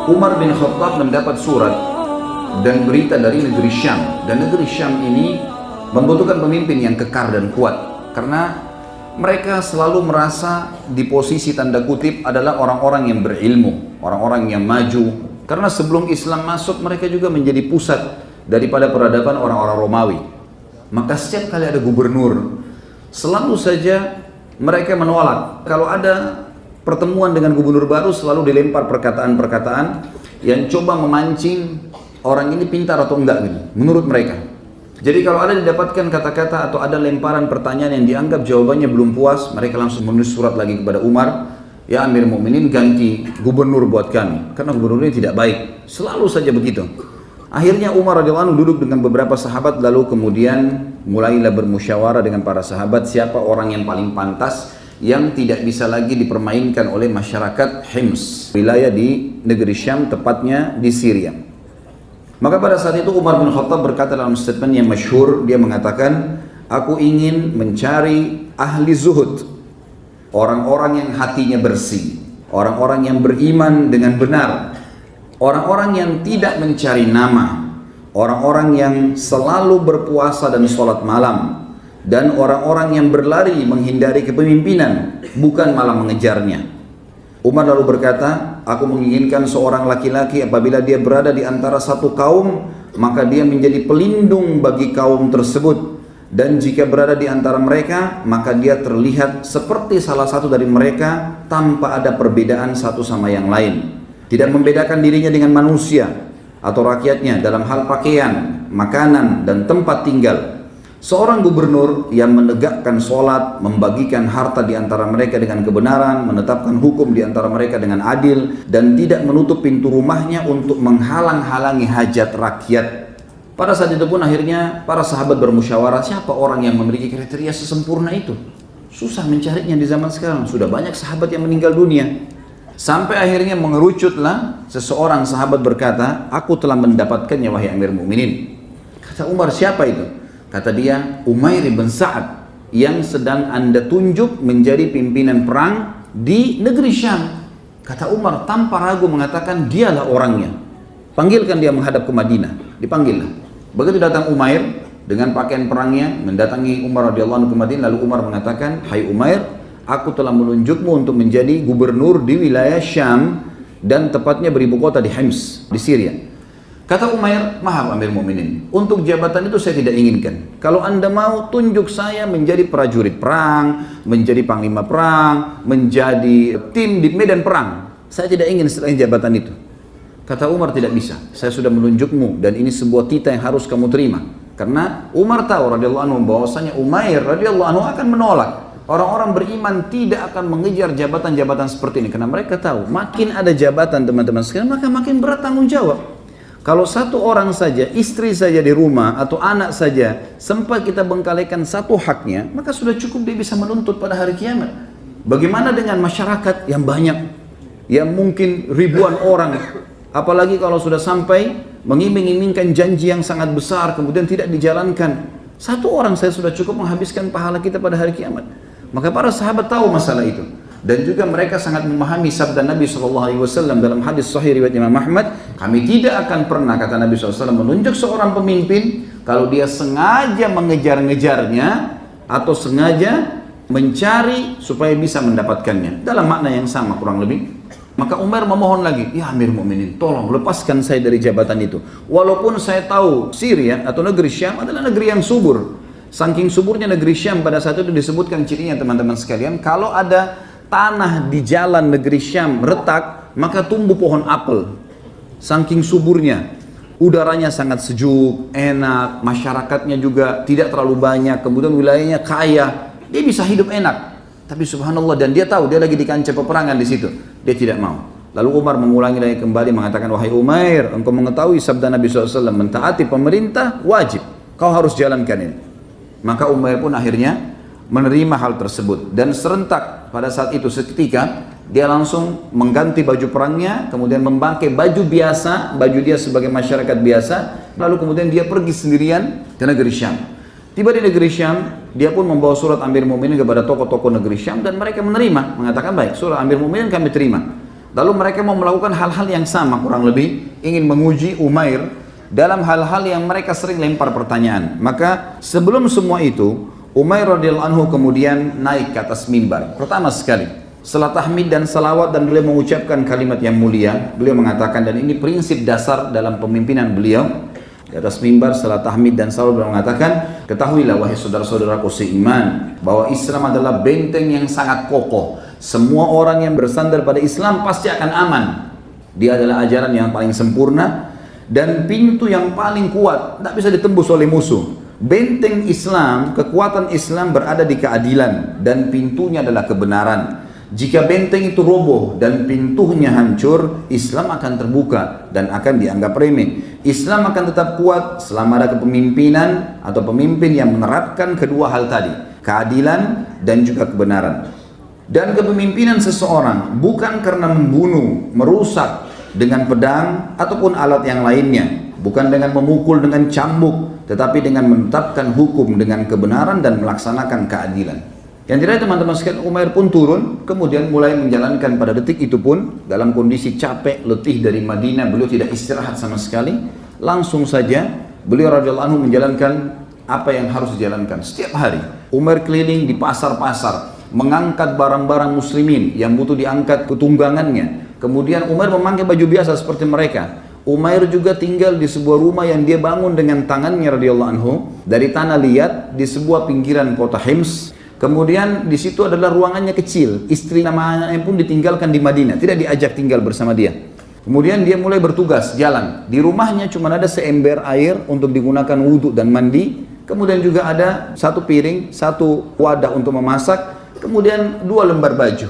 Umar bin Khattab mendapat surat dan berita dari negeri Syam, dan negeri Syam ini membutuhkan pemimpin yang kekar dan kuat karena mereka selalu merasa di posisi tanda kutip adalah orang-orang yang berilmu, orang-orang yang maju, karena sebelum Islam masuk mereka juga menjadi pusat daripada peradaban orang-orang Romawi. Maka setiap kali ada gubernur selalu saja mereka menolak. Kalau ada pertemuan dengan gubernur baru selalu dilempar perkataan-perkataan yang coba memancing orang ini pintar atau enggak gitu, menurut mereka. Jadi kalau ada didapatkan kata-kata atau ada lemparan pertanyaan yang dianggap jawabannya belum puas, mereka langsung menulis surat lagi kepada Umar, ya Amir Mukminin, ganti gubernur buat kami, karena gubernur ini tidak baik. Selalu saja begitu. Akhirnya Umar radhiyallahu anhu duduk dengan beberapa sahabat, lalu kemudian mulailah bermusyawarah dengan para sahabat siapa orang yang paling pantas yang tidak bisa lagi dipermainkan oleh masyarakat Hims, wilayah di negeri Syam, tepatnya di Syria. Maka pada saat itu Umar bin Khattab berkata dalam statement yang masyhur, dia mengatakan, aku ingin mencari ahli zuhud, orang-orang yang hatinya bersih, orang-orang yang beriman dengan benar, orang-orang yang tidak mencari nama, orang-orang yang selalu berpuasa dan sholat malam, dan orang-orang yang berlari menghindari kepemimpinan, bukan malah mengejarnya. Umar lalu berkata, aku menginginkan seorang laki-laki apabila dia berada di antara satu kaum, maka dia menjadi pelindung bagi kaum tersebut. Dan jika berada di antara mereka, maka dia terlihat seperti salah satu dari mereka tanpa ada perbedaan satu sama yang lain. Tidak membedakan dirinya dengan manusia atau rakyatnya dalam hal pakaian, makanan, dan tempat tinggal. Seorang gubernur yang menegakkan sholat, membagikan harta di antara mereka dengan kebenaran, menetapkan hukum di antara mereka dengan adil, dan tidak menutup pintu rumahnya untuk menghalang-halangi hajat rakyat. Pada saat itu pun akhirnya para sahabat bermusyawarah, siapa orang yang memiliki kriteria sesempurna itu? Susah mencarinya di zaman sekarang, sudah banyak sahabat yang meninggal dunia. Sampai akhirnya mengerucutlah seseorang sahabat berkata, aku telah mendapatkannya wahai Amir Mukminin. Kata Umar, siapa itu? Kata dia, Umair bin Sa'ad yang sedang anda tunjuk menjadi pimpinan perang di negeri Syam. Kata Umar tanpa ragu mengatakan, dialah orangnya. Panggilkan dia menghadap ke Madinah. Dipanggillah. Begitu datang Umair dengan pakaian perangnya mendatangi Umar radhiyallahu anhu ke Madinah, lalu Umar mengatakan, hai Umair, aku telah menunjukmu untuk menjadi gubernur di wilayah Syam dan tepatnya beribu kota di Hims, di Syria. Kata Umair, maaf Amir Mukminin, untuk jabatan itu saya tidak inginkan. Kalau anda mau tunjuk saya menjadi prajurit perang, menjadi panglima perang, menjadi tim di medan perang, saya tidak ingin selain jabatan itu. Kata Umar, tidak bisa, saya sudah menunjukmu dan ini sebuah titah yang harus kamu terima. Karena Umar tahu radhiyallahu anhu bahwasanya Umair radhiyallahu anhu akan menolak. Orang-orang beriman tidak akan mengejar jabatan-jabatan seperti ini karena mereka tahu makin ada jabatan teman-teman sekalian maka makin berat tanggung jawab. Kalau satu orang saja, istri saja di rumah atau anak saja sempat kita bengkalikan satu haknya, maka sudah cukup dia bisa menuntut pada hari kiamat. Bagaimana dengan masyarakat yang banyak, yang mungkin ribuan orang, apalagi kalau sudah sampai mengiming-imingkan janji yang sangat besar kemudian tidak dijalankan. Satu orang saya sudah cukup menghabiskan pahala kita pada hari kiamat. Maka para sahabat tahu masalah itu. Dan juga mereka sangat memahami sabda Nabi SAW dalam hadis sahih riwayat Imam Ahmad, kami tidak akan pernah, kata Nabi SAW, menunjuk seorang pemimpin kalau dia sengaja mengejar-ngejarnya atau sengaja mencari supaya bisa mendapatkannya. Dalam makna yang sama kurang lebih. Maka Umar memohon lagi, ya Amir Mukminin, tolong lepaskan saya dari jabatan itu. Walaupun saya tahu Syria atau negeri Syam adalah negeri yang subur. Saking suburnya negeri Syam pada saat itu disebutkan cirinya teman-teman sekalian, kalau ada tanah di jalan negeri Syam retak, maka tumbuh pohon apel. Saking suburnya, udaranya sangat sejuk, enak, masyarakatnya juga tidak terlalu banyak, kemudian wilayahnya kaya, dia bisa hidup enak. Tapi subhanallah, dan dia tahu dia lagi di kancah peperangan di situ, dia tidak mau. Lalu Umar mengulangi lagi kembali mengatakan, wahai Umair, engkau mengetahui sabda Nabi SAW, mentaati pemerintah wajib, kau harus jalankan ini. Maka Umair pun akhirnya menerima hal tersebut dan serentak pada saat itu seketika dia langsung mengganti baju perangnya, kemudian memakai baju biasa, baju dia sebagai masyarakat biasa, lalu kemudian dia pergi sendirian ke negeri Syam. Tiba di negeri Syam, dia pun membawa surat Amir Mu'minin kepada tokoh-tokoh negeri Syam dan mereka menerima, mengatakan baik, surat Amir Mu'minin kami terima. Lalu mereka mau melakukan hal-hal yang sama kurang lebih, ingin menguji Umair dalam hal-hal yang mereka sering lempar pertanyaan. Maka sebelum semua itu, Umair radhiyallahu anhu kemudian naik ke atas mimbar. Pertama sekali, setelah tahmid dan salawat dan beliau mengucapkan kalimat yang mulia, beliau mengatakan, dan ini prinsip dasar dalam pemimpinan beliau, di atas mimbar setelah tahmid dan salawat beliau mengatakan, ketahuilah wahai saudara-saudaraku seiman, bahwa Islam adalah benteng yang sangat kokoh. Semua orang yang bersandar pada Islam pasti akan aman. Dia adalah ajaran yang paling sempurna dan pintu yang paling kuat, tidak bisa ditembus oleh musuh. Benteng Islam, kekuatan Islam berada di keadilan dan pintunya adalah kebenaran. Jika benteng itu roboh dan pintunya hancur, Islam akan terbuka dan akan dianggap remeh. Islam akan tetap kuat selama ada kepemimpinan atau pemimpin yang menerapkan kedua hal tadi, keadilan dan juga kebenaran. Dan kepemimpinan seseorang bukan karena membunuh, merusak dengan pedang ataupun alat yang lainnya, bukan dengan memukul dengan cambuk, tetapi dengan menetapkan hukum dengan kebenaran dan melaksanakan keadilan. Yang tidak teman-teman sekalian, Umair pun turun, kemudian mulai menjalankan pada detik itu pun dalam kondisi capek, letih dari Madinah, beliau tidak istirahat sama sekali. Langsung saja beliau radhiyallahu anhu menjalankan apa yang harus dijalankan setiap hari. Umair keliling di pasar-pasar, mengangkat barang-barang muslimin yang butuh diangkat ketunggangannya. Kemudian Umair memakai baju biasa seperti mereka. Umair juga tinggal di sebuah rumah yang dia bangun dengan tangannya radhiyallahu anhu dari tanah liat di sebuah pinggiran kota Hims. Kemudian di situ adalah ruangannya kecil, istri nama anaknya pun ditinggalkan di Madinah, tidak diajak tinggal bersama dia. Kemudian dia mulai bertugas jalan. Di rumahnya cuma ada seember air untuk digunakan wudhu dan mandi. Kemudian juga ada satu piring, satu wadah untuk memasak. Kemudian 2 lembar baju.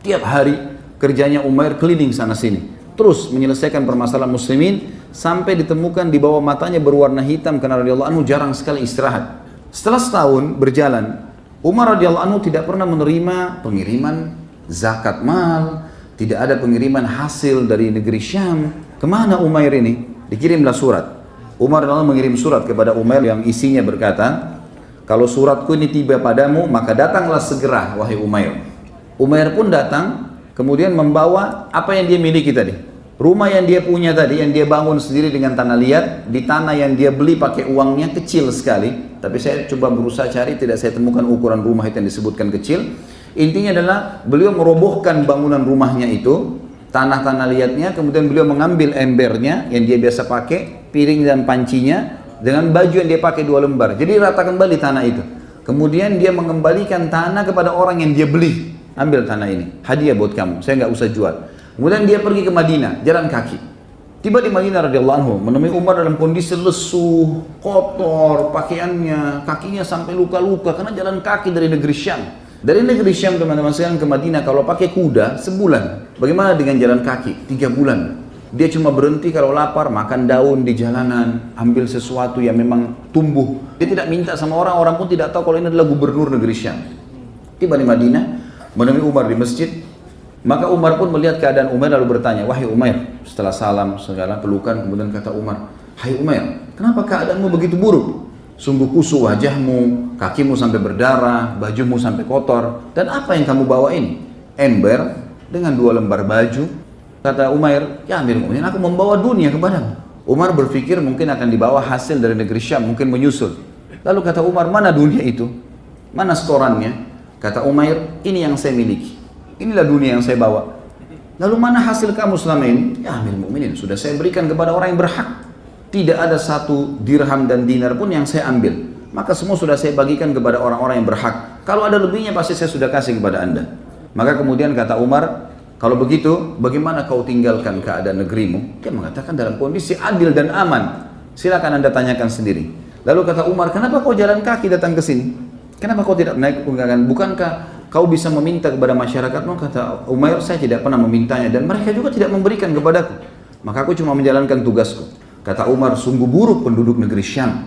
Tiap hari kerjanya Umair keliling sana sini, terus menyelesaikan permasalahan muslimin sampai ditemukan di bawah matanya berwarna hitam karena radhiyallahu anhu jarang sekali istirahat. Setelah setahun berjalan, Umar radhiyallahu anhu tidak pernah menerima pengiriman zakat mal, tidak ada pengiriman hasil dari negeri Syam. Kemana Umair ini? Dikirimlah surat. Umar radhiyallahu anhu mengirim surat kepada Umair yang isinya berkata, kalau suratku ini tiba padamu, maka datanglah segera wahai Umair. Umair pun datang, kemudian membawa apa yang dia miliki tadi. Rumah yang dia punya tadi, yang dia bangun sendiri dengan tanah liat, di tanah yang dia beli pakai uangnya kecil sekali. Tapi saya coba berusaha cari, tidak saya temukan ukuran rumah itu yang disebutkan kecil. Intinya adalah beliau merobohkan bangunan rumahnya itu, tanah-tanah liatnya, kemudian beliau mengambil embernya yang dia biasa pakai, piring dan pancinya, dengan baju yang dia pakai 2 lembar. Jadi rata kembali tanah itu. Kemudian dia mengembalikan tanah kepada orang yang dia beli. Ambil tanah ini, hadiah buat kamu, saya nggak usah jual. Kemudian dia pergi ke Madinah, jalan kaki. Tiba di Madinah radhiyallahu anhu, menemui Umar dalam kondisi lesu, kotor, pakaiannya, kakinya sampai luka-luka karena jalan kaki dari negeri Syam. Dari negeri Syam teman-teman sekalian ke Madinah kalau pakai kuda sebulan. Bagaimana dengan jalan kaki? 3 bulan. Dia cuma berhenti kalau lapar, makan daun di jalanan, ambil sesuatu yang memang tumbuh. Dia tidak minta sama orang, orang pun tidak tahu kalau ini adalah gubernur negeri Syam. Tiba di Madinah, menemui Umar di masjid. Maka Umar pun melihat keadaan Umar lalu bertanya, wahai Umair, setelah salam segala pelukan, kemudian kata Umar, hai Umair, kenapa keadaanmu begitu buruk? Sungguh kusut wajahmu, kakimu sampai berdarah, bajumu sampai kotor, dan apa yang kamu bawa ini? Ember dengan 2 lembar baju. Kata Umair, ya Amir Mu'minin, aku membawa dunia kepadamu. Umar berpikir mungkin akan dibawa hasil dari negeri Syam, mungkin menyusul. Lalu kata Umar, mana dunia itu? Mana setorannya? Kata Umair, ini yang saya miliki. Inilah dunia yang saya bawa. Lalu mana hasil kamu selama ini? Ya Amir Mu'minin, sudah saya berikan kepada orang yang berhak. Tidak ada 1 dirham dan dinar pun yang saya ambil. Maka semua sudah saya bagikan kepada orang-orang yang berhak. Kalau ada lebihnya pasti saya sudah kasih kepada anda. Maka kemudian kata Umar, kalau begitu bagaimana kau tinggalkan keadaan negerimu? Dia mengatakan dalam kondisi adil dan aman. Silakan anda tanyakan sendiri. Lalu kata Umar, kenapa kau jalan kaki datang ke sini? Kenapa kau tidak naik tunggangan? Bukankah kau bisa meminta kepada masyarakatmu? Kata Umair, saya tidak pernah memintanya dan mereka juga tidak memberikan kepadaku. Maka aku cuma menjalankan tugasku. Kata Umar, sungguh buruk penduduk negeri Syam.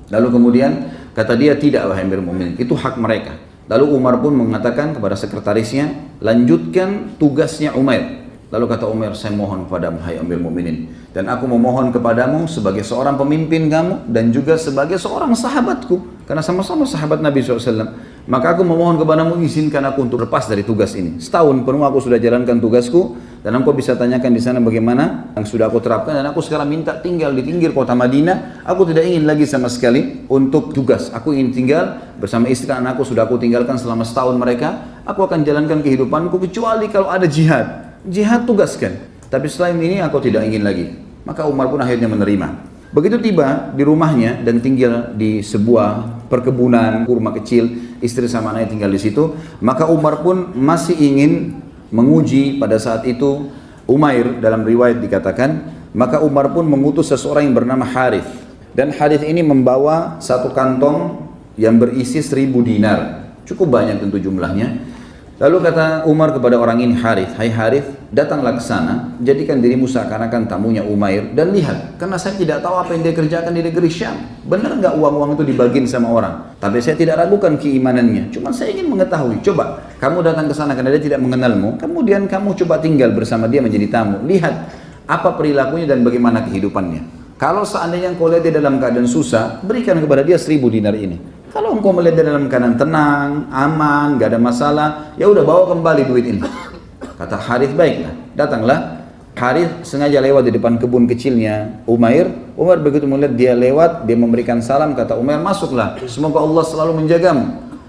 Lalu kemudian kata dia, tidak wahai Amir Mu'minin, itu hak mereka. Lalu Umar pun mengatakan kepada sekretarisnya, lanjutkan tugasnya Umair. Lalu kata Umar, saya mohon kepadamu hai Amirul Mukminin, dan aku memohon kepadamu sebagai seorang pemimpin kamu dan juga sebagai seorang sahabatku, karena sama-sama sahabat Nabi SAW. Maka aku memohon kepadamu, izinkan aku untuk lepas dari tugas ini. Setahun penuh aku sudah jalankan tugasku, dan engkau bisa tanyakan di sana bagaimana yang sudah aku terapkan, dan aku sekarang minta tinggal di pinggir kota Madinah. Aku tidak ingin lagi sama sekali untuk tugas. Aku ingin tinggal bersama istri dan anakku, sudah aku tinggalkan selama setahun mereka. Aku akan jalankan kehidupanku kecuali kalau ada jihad. Jihad tugaskan, tapi selain ini aku tidak ingin lagi. Maka Umar pun akhirnya menerima. Begitu tiba di rumahnya dan tinggal di sebuah perkebunan kurma kecil, istri sama anaknya tinggal di situ, maka Umar pun masih ingin menguji pada saat itu Umair. Dalam riwayat dikatakan, maka Umar pun mengutus seseorang yang bernama Harith, dan Harith ini membawa satu kantong yang berisi 1000 dinar, cukup banyak tentu jumlahnya. Lalu kata Umar kepada orang ini, Harith, hai Harith, datanglah ke sana, jadikan dirimu seakan-akan tamunya Umair, dan lihat, karena saya tidak tahu apa yang dia kerjakan di negeri Syam. Benar nggak uang-uang itu dibagiin sama orang? Tapi saya tidak ragukan keimanannya, cuma saya ingin mengetahui. Coba, kamu datang ke sana karena dia tidak mengenalmu, kemudian kamu coba tinggal bersama dia menjadi tamu. Lihat apa perilakunya dan bagaimana kehidupannya. Kalau seandainya engkau lihat dia dalam keadaan susah, berikan kepada dia 1000 dinar ini. Kalau engkau melihat dia dalam keadaan tenang, aman, gak ada masalah, ya udah bawa kembali duit ini. Kata Harith, baiklah. Datanglah Harith, sengaja lewat di depan kebun kecilnya Umair. Umar begitu melihat dia lewat, dia memberikan salam. Kata Umar, masuklah, semoga Allah selalu menjagamu.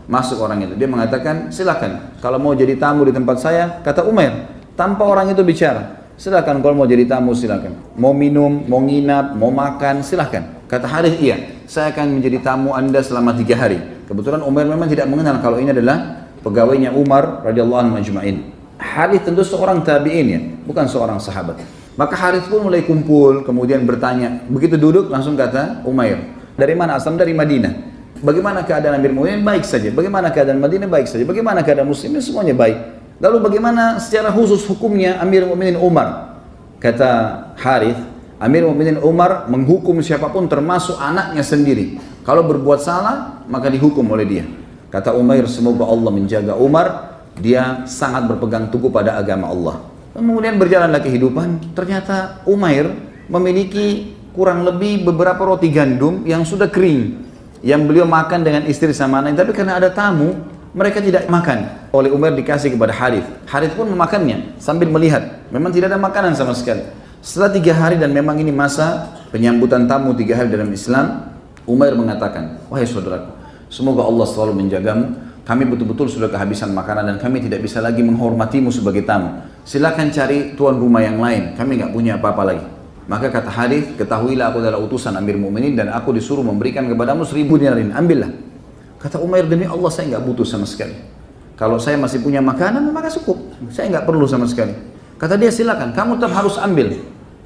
Masuk orang itu, dia mengatakan, silakan, kalau mau jadi tamu di tempat saya. Kata Umar, tanpa orang itu bicara, silakan, kalau mau jadi tamu silakan. Mau minum, mau nginap, mau makan, silakan. Kata Harith, iya, saya akan menjadi tamu anda selama 3 hari. Kebetulan Umar memang tidak mengenal kalau ini adalah pegawainya Umar radhiyallahu anhu majma'in. Harith tentu seorang tabi'in ya, bukan seorang sahabat. Maka Harith pun mulai kumpul, kemudian bertanya. Begitu duduk langsung kata Umair, dari mana asal? Dari Madinah. Bagaimana keadaan Amir Mu'minin? Baik saja. Bagaimana keadaan Madinah? Baik saja. Bagaimana keadaan muslimin? Semuanya baik. Lalu bagaimana secara khusus hukumnya Amir Mu'minin Umar? Kata Harith, Amir Mu'minin Umar menghukum siapapun termasuk anaknya sendiri. Kalau berbuat salah, maka dihukum oleh dia. Kata Umair, semoga Allah menjaga Umar, dia sangat berpegang teguh pada agama Allah. Kemudian berjalanlah kehidupan, ternyata Umair memiliki kurang lebih beberapa roti gandum yang sudah kering, yang beliau makan dengan istri sama anaknya, tapi karena ada tamu, mereka tidak makan. Oleh Umair dikasih kepada Harith. Harith pun memakannya sambil melihat, memang tidak ada makanan sama sekali. Setelah 3 hari dan memang ini masa penyambutan tamu 3 hari dalam Islam, Umair mengatakan, wahai saudaraku, semoga Allah selalu menjagamu. Kami betul-betul sudah kehabisan makanan dan kami tidak bisa lagi menghormatimu sebagai tamu. Silakan cari tuan rumah yang lain, kami nggak punya apa-apa lagi. Maka kata Harith, ketahuilah aku adalah utusan Amir Mu'minin dan aku disuruh memberikan kepadamu 1000 dinar ini, ambillah. Kata Umair, demi Allah saya nggak butuh sama sekali. Kalau saya masih punya makanan, maka cukup. Saya nggak perlu sama sekali. Kata dia, silakan, kamu tetap harus ambil.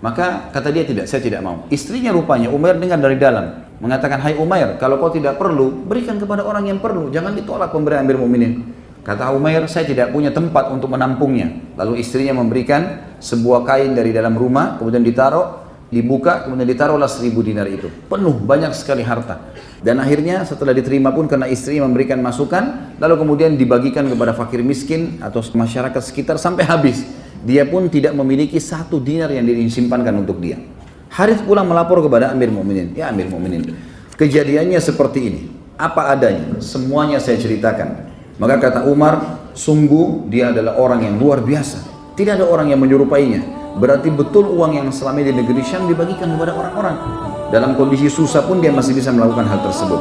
Maka kata dia, tidak, saya tidak mau. Istrinya rupanya, Umair dengar dari dalam, mengatakan, hai Umair, kalau kau tidak perlu, berikan kepada orang yang perlu. Jangan ditolak pemberian Amir Mu'minin. Kata Umair, saya tidak punya tempat untuk menampungnya. Lalu istrinya memberikan sebuah kain dari dalam rumah, kemudian ditaruh, dibuka, kemudian ditaruhlah 1000 dinar itu. Penuh, banyak sekali harta. Dan akhirnya setelah diterima pun karena istrinya memberikan masukan, lalu kemudian dibagikan kepada fakir miskin atau masyarakat sekitar sampai habis. Dia pun tidak memiliki 1 dinar yang disimpankan untuk dia. Harith pulang melapor kepada Amir Mu'minin. Ya Amir Mu'minin, kejadiannya seperti ini. Apa adanya, semuanya saya ceritakan. Maka kata Umar, sungguh dia adalah orang yang luar biasa. Tidak ada orang yang menyerupainya. Berarti betul uang yang selama di negeri Syam dibagikan kepada orang-orang. Dalam kondisi susah pun dia masih bisa melakukan hal tersebut.